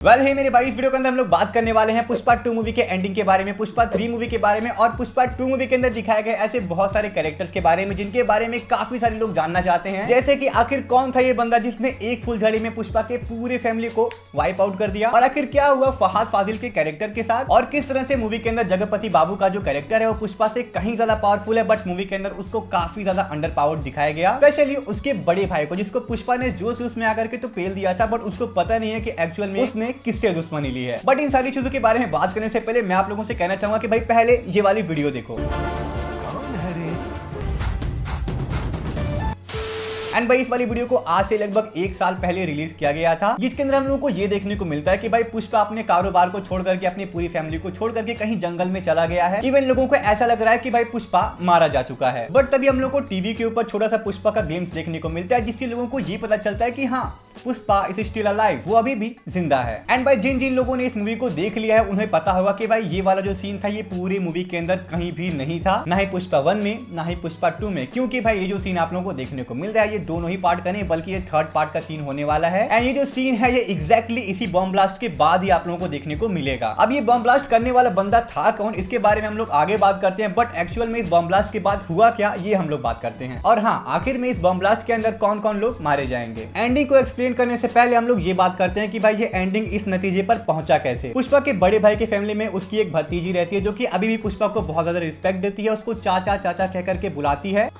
हे मेरे भाई, इस वीडियो के अंदर हम लोग बात करने वाले हैं पुष्पा 2 मूवी के एंडिंग के बारे में, पुष्पा 3 मूवी के बारे में और पुष्पा 2 मूवी के अंदर दिखाए गए ऐसे बहुत सारे कैरेक्टर्स के बारे में जिनके बारे में काफी सारे लोग जानना चाहते हैं। जैसे कि आखिर कौन था ये बंदा जिसने एक फुलझड़ी में पुष्पा के पूरे फैमिली को वाइप आउट कर दिया, और आखिर क्या हुआ फहाद फाजिल के कैरेक्टर के साथ, और किस तरह से मूवी के अंदर जगपति बाबू का जो कैरेक्टर है वो पुष्पा से कहीं ज्यादा पावरफुल है, बट मूवी के अंदर उसको काफी ज्यादा अंडर पावर्ड दिखाया गया, स्पेशली उसके बड़े भाई को जिसको पुष्पा ने जोश में आकर के तो पेल दिया था, बट उसको पता नहीं है कि एक्चुअल में उसने किससे दुश्मनी ली है। बट इन सारी चीजों के बारे में बात करने से पहले मैं आप लोगों से कहना चाहूंगा कि भाई पहले ये वाली वीडियो देखो। एंड भाई इस वाली वीडियो को आज से लगभग 1 साल पहले रिलीज किया गया था, जिसके अंदर हम लोगों को ये देखने को मिलता है कि भाई पुष्पा अपने कारोबार को छोड़ करके, अपनी पूरी फैमिली को छोड़ करके कहीं जंगल में चला गया है। इवन लोगों को ऐसा लग रहा है कि भाई पुष्पा मारा जा चुका है, बट तभी हम लोग को टीवी के ऊपर छोटा सा पुष्पा का ग्लिम्स देखने को मिलता है, जिससे लोगों को ये पता चलता है कि हाँ पुष्पा इज स्टिल अलाइव, वो अभी भी जिंदा है। एंड भाई जिन जिन लोगों ने इस मूवी को देख लिया है उन्हें पता होगा कि भाई ये वाला जो सीन था ये पूरी मूवी के अंदर कहीं भी नहीं था, ना ही पुष्पा 1 में ना ही पुष्पा 2 में, क्योंकि भाई ये जो सीन आप लोगों को देखने को मिल रहा है ये दोनों ही पार्ट का नहीं बल्कि ये थर्ड पार्ट का सीन होने वाला है। एंड ये जो सीन है ये एग्जैक्टली इसी बॉम्ब ब्लास्ट के बाद ही आप लोगों को देखने को मिलेगा। अब ये बॉम्ब ब्लास्ट करने वाला बंदा था कौन, इसके बारे में हम लोग आगे बात करते हैं, बट एक्चुअल में इस बॉम्ब ब्लास्ट के बाद हुआ क्या ये हम लोग बात करते हैं। और हाँ, आखिर में इस बॉम्ब ब्लास्ट के अंदर कौन कौन लोग मारे जाएंगे। एंडिंग को एक्सप्लेन करने से पहले हम लोग ये बात करते हैं कि भाई ये एंडिंग इस नतीजे पर पहुंचा कैसे। पुष्पा के बड़े भाई के फैमिली में उसकी एक भतीजी रहती है जो कि अभी भी पुष्पा को बहुत ज्यादा रिस्पेक्ट देती है, उसको चाचा चाचा कह करके बुलाती है।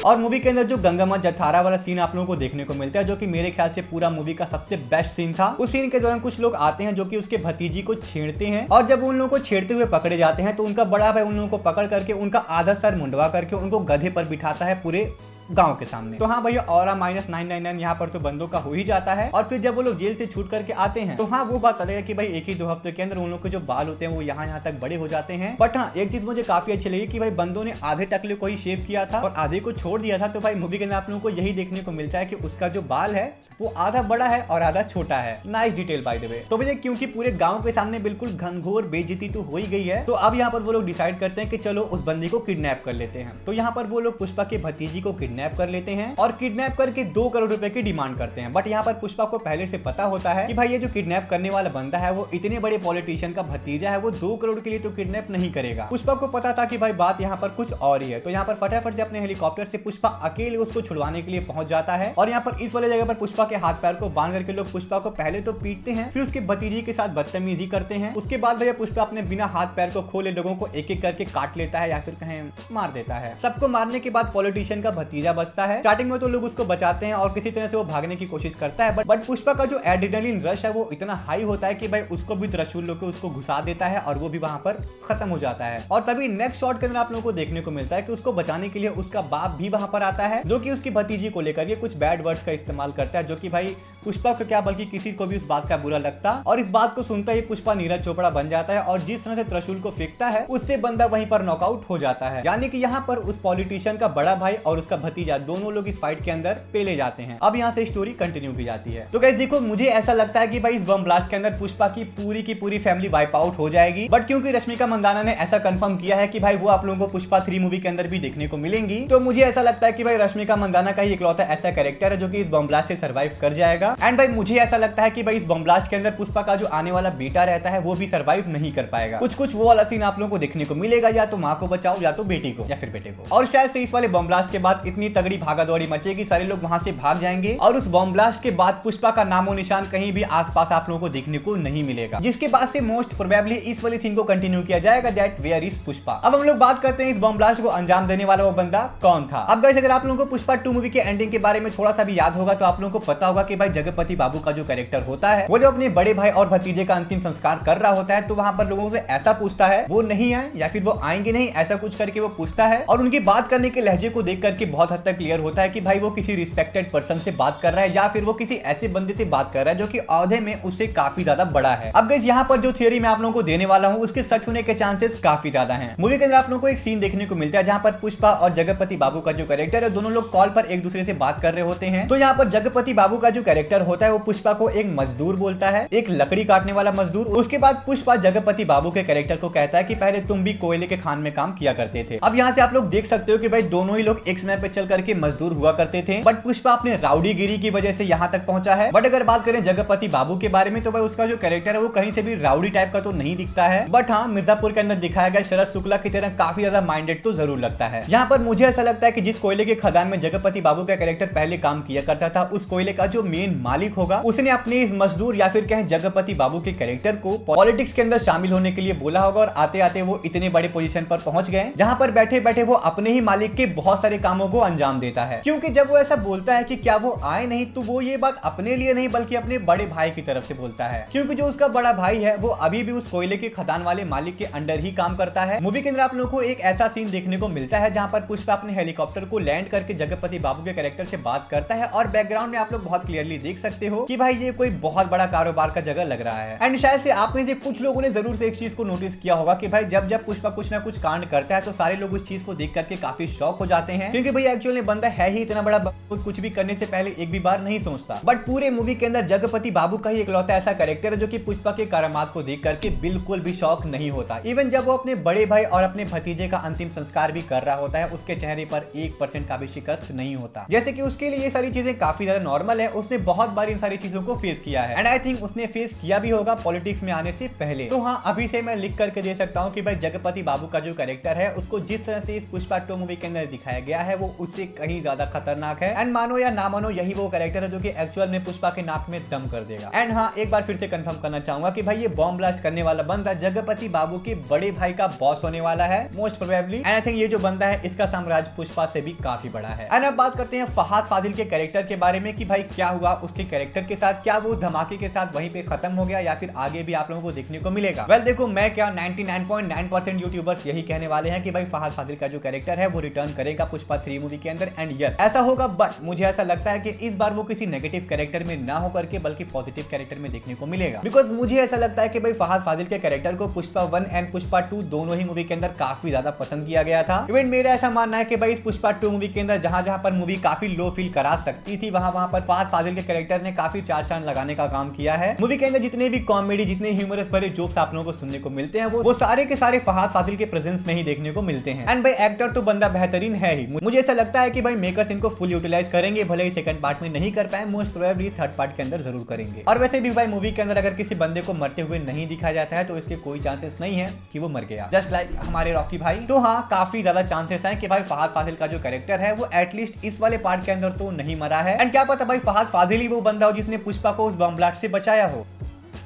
और मूवी के अंदर जो गंगामा जठारा वाला सीन आप लोगों को देखने को मिलता है, जो कि मेरे ख्याल से पूरा मूवी का सबसे बेस्ट सीन था। उस सीन के दौरान कुछ लोग आते हैं जो कि उसके भतीजी को छेड़ते हैं, और जब उन लोगों को छेड़ते हुए पकड़े जाते हैं तो उनका बड़ा भाई उन लोगों को पकड़ करके उनका आधा सर मुंडवा करके उनको गधे पर बिठाता है पूरे गांव के सामने। तो हाँ भैया, ऑरा -999 यहाँ पर तो बंदों का हो ही जाता है। और फिर जब वो लोग जेल से छूट करके आते हैं तो हाँ वो बात अलग है कि भाई 1 ही 2 हफ्ते के अंदर उन लोग के जो बाल होते हैं वो यहाँ तक बड़े हो जाते हैं। बट हाँ, एक चीज मुझे काफी अच्छी लगी कि भाई बंदों ने आधे टकले को ही शेव किया था और आधे को छोड़ दिया था। तो भाई मूवी के अंदर आप लोगों को यही देखने को मिलता है कि उसका जो बाल है वो आधा बड़ा है और आधा छोटा है। Nice detail by the way. तो भैया क्योंकि पूरे गांव के सामने बिल्कुल घनघोर बेइज्जती तो हो ही गई है, तो अब यहाँ पर वो लोग डिसाइड करते हैं कि चलो उस बंदी को किडनैप कर लेते हैं। तो यहाँ पर वो लोग पुष्पा के भतीजी को किडनैप कर लेते हैं और किडनैप करके 2 करोड़ रुपए की डिमांड करते हैं। बट यहाँ पर पुष्पा को पहले से पता होता है कि भाई ये जो किडनैप करने वाला बंदा है वो इतने बड़े पॉलिटिशियन का भतीजा है, वो 2 करोड़ के लिए तो किडनैप नहीं करेगा। पुष्पा को पता था कि भाई बात यहाँ पर कुछ और ही है। तो यहाँ पर फटाफट से अपने हेलीकॉप्टर से पुष्पा अकेले उसको छुड़वाने के लिए पहुंच जाता है, और यहाँ पर इस वाले जगह पर पुष्पा के हाथ पैर को करके लोग पुष्पा को पहले तो पीटते हैं, फिर उसके भतीजी के साथ बदतमीजी करते हैं। उसके बाद भैया पुष्पा अपने बिना हाथ पैर को खोले लोगों को एक एक करके काट लेता है या फिर कहें मार देता है। सबको मारने के बाद पॉलिटिशियन का भतीजा बचता है। स्टार्टिंग में तो लोग उसको बचाते हैं और किसी तरह से वो भागने की कोशिश करता है, बट पुष्पा का जो एड्रेनलिन रश है वो इतना हाई होता है कि भाई उसको भी त्रिशूल लेकर उसको घुसा देता है और वो भी वहां पर खत्म हो जाता है। और तभी नेक्स्ट शॉट के अंदर आप लोगों को देखने को मिलता है कि उसको बचाने के लिए उसका बाप भी वहां पर आता है, जो कि उसकी भतीजी को लेकर ये कुछ बैड वर्ड्स का इस्तेमाल करता है, जो कि भाई पुष्पा को क्या बल्कि किसी को भी उस बात का बुरा लगता। और इस बात को सुनता ही पुष्पा नीरज चोपड़ा बन जाता है और जिस तरह से त्रिशूल को फेंकता है उससे बंदा वहीं पर नॉकआउट हो जाता है। यानी कि यहाँ पर उस पॉलिटिशियन का बड़ा भाई और उसका भतीजा दोनों लोग इस फाइट के अंदर पेले जाते हैं। अब यहाँ से स्टोरी कंटिन्यू की जाती है। तो गाइस देखो, मुझे ऐसा लगता है कि भाई इस बम ब्लास्ट के अंदर पुष्पा की पूरी फैमिली वाइप आउट हो जाएगी, बट क्योंकि रश्मिका मंदाना ने ऐसा कंफर्म किया है कि भाई वो आप लोगों को पुष्पा 3 मूवी के अंदर भी देखने को मिलेंगी, तो मुझे ऐसा लगता है कि भाई रश्मिका मंदाना का ही इकलौता ऐसा कैरेक्टर है जो कि इस बम ब्लास्ट से सर्वाइव कर जाएगा। एंड भाई मुझे ऐसा लगता है कि भाई इस बम ब्लास्ट के अंदर पुष्पा का जो आने वाला बेटा रहता है वो भी सर्वाइव नहीं कर पाएगा। कुछ वो वाला सीन आप लोगों को देखने को मिलेगा, या तो माँ को बचाओ या तो बेटी को या फिर बेटे को। और शायद से इस वाले बम ब्लास्ट के बाद इतनी तगड़ी भागादौड़ी मचेगी, सारे लोग वहां से भाग जाएंगे और उस बम ब्लास्ट के बाद पुष्पा का नामो निशान कहीं भी आसपास आप लोगों को देखने को नहीं मिलेगा, जिसके बाद से मोस्ट प्रोबेबली इस वाले सीन को कंटिन्यू किया जाएगा, दैट वेयर इज पुष्पा। अब हम लोग बात करते हैं इस बम ब्लास्ट को अंजाम देने वाला वो बंदा कौन था। अब गाइस अगर आप लोगों को पुष्पा 2 मूवी के एंडिंग के बारे में थोड़ा सा भी याद होगा तो आप लोगों को पता होगा कि भाई जगपति बाबू का जो कैरेक्टर होता है वो जो अपने बड़े भाई और भतीजे का अंतिम संस्कार कर रहा होता है, तो वहां पर लोगों से ऐसा पूछता है वो नहीं आए या फिर वो आएंगे नहीं, ऐसा कुछ करके वो पूछता है। और उनकी बात करने के लहजे को देख करके बहुत हद तक क्लियर होता है कि भाई वो किसी रिस्पेक्टेड पर्सन से बात कर रहा है या फिर वो किसी ऐसे बंदे से बात कर रहा है जो कि औहदे में उससे काफी ज्यादा बड़ा है। अब गाइस यहाँ पर जो थियरी मैं आप लोगों को देने वाला हूँ उसके सच होने के चांसेस काफी ज्यादा हैं। मूवी के अंदर आप लोगों को एक सीन देखने को मिलता है जहाँ पर पुष्पा और जगपति बाबू का जो कैरेक्टर है दोनों लोग कॉल पर एक दूसरे से बात कर रहे होते हैं। तो यहाँ पर जगपति बाबू का जो कैरेक्टर कैरेक्टर होता है वो पुष्पा को एक मजदूर बोलता है, एक लकड़ी काटने वाला मजदूर। उसके बाद पुष्पा जगपति बाबू के कैरेक्टर को कहता है कि पहले तुम भी कोयले के खान में काम किया करते थे। अब यहाँ से आप लोग देख सकते हो कि भाई दोनों ही लोग एक समय पे चल करके मजदूर हुआ करते थे, बट पुष्पा अपने राउडीगिरी की वजह से यहाँ तक पहुंचा है। बट अगर बात करें जगपति बाबू के बारे में तो भाई उसका जो कैरेक्टर है वो कहीं से भी राउडी टाइप का तो नहीं दिखता है, बट हाँ मिर्जापुर के अंदर दिखाया गया शरद शुक्ला की तरह काफी ज्यादा माइंडेड तो जरूर लगता है। यहाँ पर मुझे ऐसा लगता है कि जिस कोयले के खदान में जगपति बाबू का कैरेक्टर पहले काम किया करता था, उस कोयले का जो मेन मालिक होगा उसने अपने इस मजदूर या फिर कहें जगपति बाबू के कैरेक्टर को पॉलिटिक्स के अंदर शामिल होने के लिए बोला होगा, और आते आते वो इतने बड़े पोजीशन पर पहुंच गए जहां पर बैठे बैठे वो अपने ही मालिक के बहुत सारे कामों को अंजाम देता है। क्योंकि जब वो ऐसा बोलता है कि क्या वो आए नहीं, तो वो ये बात अपने लिए नहीं बल्कि अपने बड़े भाई की तरफ से बोलता है, क्योंकि जो उसका बड़ा भाई है वो अभी भी उस कोयले के खदान वाले मालिक के अंडर ही काम करता है। मूवी के अंदर आप लोगों को एक ऐसा सीन देखने को मिलता है जहां पर पुष्पा अपने हेलीकॉप्टर को लैंड करके जगपति बाबू के कैरेक्टर से बात करता है, और बैकग्राउंड में आप लोग बहुत क्लियरली देख सकते हो कि भाई ये कोई बहुत बड़ा कारोबार का जगह लग रहा है। एंड शायद से आप में से कुछ लोगों ने जरूर से एक चीज को नोटिस किया होगा कि भाई जब जब पुष्पा कुछ ना कुछ कांड करता है तो सारे लोग उस चीज को देख करके काफी शॉक हो जाते हैं, क्योंकि भाई एक्चुअली बंदा है ही इतना बड़ा, कुछ भी करने से पहले एक भी बार नहीं सोचता। बट पूरे मूवी के अंदर जगपति बाबू का ही इकलौता ऐसा कैरेक्टर है जो कि पुष्पा के करामात को देख करके बिल्कुल भी शॉक नहीं होता। इवन जब वो अपने बड़े भाई और अपने भतीजे का अंतिम संस्कार भी कर रहा होता है, उसके चेहरे पर 1% का भी शिकस्त नहीं होता, जैसे कि उसके लिए ये सारी चीजें काफी ज्यादा नॉर्मल है। उसने बहुत बार इन सारी चीजों को फेस किया है, एंड आई थिंक उसने फेस किया भी होगा पॉलिटिक्स में आने से पहले। तो हाँ, अभी से मैं लिख करके दे सकता हूँ कि भाई जगपति बाबू का जो कैरेक्टर है उसको जिस तरह से इस पुष्पा 2 मूवी के अंदर दिखाया गया है वो उससे कहीं ज्यादा खतरनाक है। एंड मानो या ना मानो यही वो कैरेक्टर है जो कि एक्चुअल में पुष्पा के नाक में दम कर देगा। एंड हाँ, एक बार फिर से कंफर्म करना चाहूंगा कि भाई ये बॉम्ब ब्लास्ट करने वाला बंदा जगपति बाबू के बड़े भाई का बॉस होने वाला है most probably. And I think ये जो बंदा है इसका साम्राज्य पुष्पा से भी काफी बड़ा है। एंड अब बात करते हैं फहाद फाजिल के कैरेक्टर के बारे में कि भाई क्या हुआ उसके कैरेक्टर के साथ, क्या वो धमाके के साथ वहीं पे खत्म हो गया या फिर आगे भी आप लोगों को देखने को मिलेगा। वेल देखो, मैं क्या 99.9% यूट्यूबर्स यही कहने वाले हैं कि भाई फहाद फाजिल का जो कैरेक्टर है वो रिटर्न करेगा पुष्पा 3 मूवी के अंदर, एंड यस ऐसा होगा। बट मुझे ऐसा लगता है कि इस बार वो किसी नेगेटिव कैरेक्टर में ना हो करके बल्कि पॉजिटिव कैरेक्टर में देखने को मिलेगा, बिकॉज मुझे ऐसा लगता है कि भाई फहाद फाजिल के कैरेक्टर को पुष्पा 1 एंड पुष्पा 2 दोनों ही मूवी के अंदर काफी ज्यादा पसंद किया गया था। इवन मेरा ऐसा मानना है कि भाई इस पुष्पा 2 मूवी के अंदर जहां जहां पर मूवी काफी लो फील करा सकती थी वहां पर फहाद फाजिल के कैरेक्टर ने काफी चार चांद लगाने का काम किया है। मूवी के अंदर जितने भी कॉमेडी, जितने ह्यूमरस भरे जोक्स आप लोगों को सुनने को मिलते हैं वो सारे के सारे फहाद फाजिल के प्रेजेंस में ही देखने को मिलते हैं। एंड भाई एक्टर तो बंदा बेहतरीन है ही। मुझे ऐसा लगता है कि भाई मेकर्स इनको फुल यूटिलाइज करेंगे, भले ही सेकंड पार्ट में नहीं कर पाए, मोस्ट प्रोबेबली थर्ड पार्ट के अंदर जरूर करेंगे। और वैसे भी भाई मूवी के अंदर अगर किसी बंदे को मरते हुए नहीं दिखाया जाता है तो इसके कोई चांसेस नहीं है कि वो मर गया, जस्ट लाइक हमारे रॉकी भाई। तो हाँ, काफी ज्यादा चांसेस हैं कि भाई फहाद फाजिल का जो कैरेक्टर है वो एटलीस्ट इस वाले पार्ट के अंदर तो नहीं मरा है। एंड क्या पता भाई फहाद फाजिल ही वो बंदा हो जिसने पुष्पा को उस बम ब्लास्ट से बचाया हो।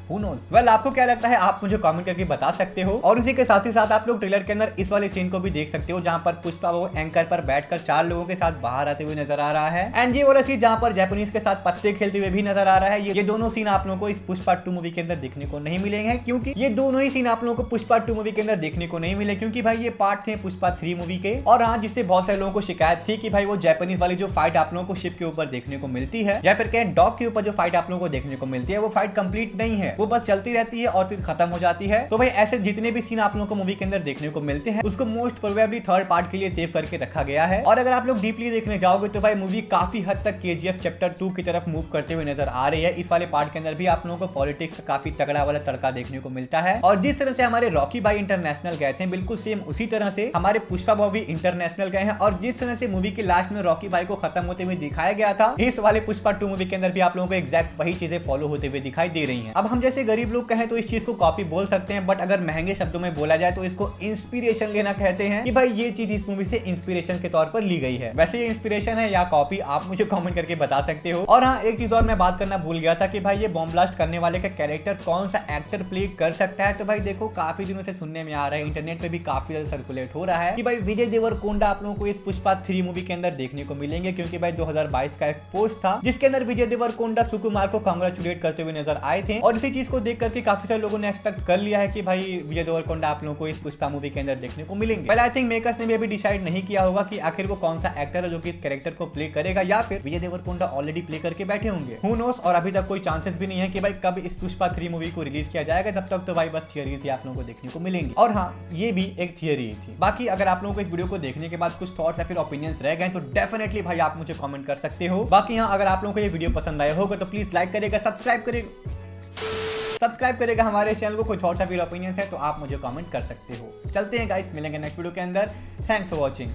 Who knows? Well, आपको क्या लगता है आप मुझे कमेंट करके बता सकते हो। और उसी के साथ ही साथ आप लोग ट्रेलर के अंदर इस वाले सीन को भी देख सकते हो जहां पर पुष्पा वो एंकर पर बैठकर 4 लोगों के साथ बाहर आते हुए नजर आ रहा है। एंड ये वाला सीन जहां पर जैपनीज के साथ पत्ते खेलते हुए भी नजर आ रहा है। ये दोनों सीन आप लोगों को इस पुष्पा 2 मूवी के अंदर देखने को नहीं मिलेंगे, क्योंकि ये दोनों ही सीन आप लोगों को पुष्पा 2 मूवी के अंदर देखने को नहीं मिले, क्योंकि भाई ये पार्ट थे पुष्पा 3 मूवी के। और हाँ, जिससे बहुत सारे लोगों को शिकायत थी कि भाई वो जैपनीज वाली जो फाइट आप लोगों को शिप के ऊपर देखने को मिलती है या फिर कहें डॉग के ऊपर जो फाइट आप लोगों को देखने को मिलती है वो फाइट कंप्लीट नहीं है, वो बस चलती रहती है और फिर खत्म हो जाती है। तो भाई ऐसे जितने भी सीन आप लोगों को मूवी के अंदर देखने को मिलते हैं उसको मोस्ट प्रोबेबली थर्ड पार्ट के लिए सेव करके रखा गया है। और अगर आप लोग डीपली देखने जाओगे तो भाई मूवी काफी हद तक KGF चैप्टर 2 की तरफ मूव करते हुए नजर आ रही है। इस वाले पार्ट के अंदर भी आप लोगों को पॉलिटिक्स का काफी तगड़ा वाला तड़का देखने को मिलता है। और जिस तरह से हमारे रॉकी भाई इंटरनेशनल गए थे बिल्कुल सेम उसी तरह से हमारे पुष्पा भाई भी इंटरनेशनल गए हैं। और जिस तरह से मूवी के लास्ट में रॉकी भाई को खत्म होते हुए दिखाया गया था, इस वाले पुष्पा 2 मूवी के अंदर भी आप लोगों को एग्जैक्ट वही चीजें फॉलो होते हुए दिखाई दे रही हैं। अब हम जैसे गरीब लोग कहें तो इस चीज को कॉपी बोल सकते हैं, बट अगर महंगे शब्दों में बोला जाए तो इसको इंस्पिरेशन लेना कहते हैं कि भाई ये चीज इस मूवी से इंस्पिरेशन के तौर पर ली गई है। वैसे ये इंस्पिरेशन है या कॉपी आप मुझे कमेंट करके बता सकते हो। और हाँ, एक चीज और मैं बात करना भूल गया था कि भाई ये बॉम्ब ब्लास्ट करने वाले का कैरेक्टर कौन सा एक्टर प्ले कर सकता है। तो भाई देखो, काफी दिनों से सुनने में आ रहा है, इंटरनेट पे भी काफी ज्यादा सर्कुलेट हो रहा है कि भाई विजय देवरकोंडा आप लोगों को इस पुष्पा 3 मूवी के अंदर देखने को मिलेंगे, क्योंकि भाई 2022 का एक पोस्ट था जिसके अंदर विजय देवरकोंडा सुकुमार को कांग्रेचुलेट करते हुए नजर आए थे। और इसी चीज को देख करके काफी सारे लोगों ने एक्सपेक्ट कर लिया है कि भाई विजय देवरकोंडा आप लोगों को इस पुष्पा मूवी के अंदर देखने को मिलेंगे। पहले आई थिंक मेकर्स ने भी अभी डिसाइड नहीं किया होगा कि आखिर वो कौन सा एक्टर है जो कि इस कैरेक्टर को प्ले करेगा, या फिर विजय देवरकोंडा ऑलरेडी प्ले करके बैठे होंगे। Who knows. और अभी तक कोई चांसेस भी नहीं है कि भाई कब इस पुष्पा 3 मूवी को रिलीज किया जाएगा। तब तक तो भाई बस थियरीज ही आप लोगों को देखने को मिलेंगी। और हाँ, ये भी एक थियरी ही थी। बाकी अगर आप लोगों को इस वीडियो को देखने के बाद कुछ थॉट्स या फिर ओपिनियंस रह गए तो डेफिनेटली भाई आप मुझे कमेंट कर सकते हो। बाकी हाँ, अगर आप लोगों को ये वीडियो पसंद आया होगा तो प्लीज लाइक करेगा, सब्सक्राइब करेगा हमारे चैनल को। कोई थॉट्स या फिर ओपिनियंस है तो आप मुझे कमेंट कर सकते हो। चलते हैं गाइस, मिलेंगे नेक्स्ट वीडियो के अंदर। Thanks for watching.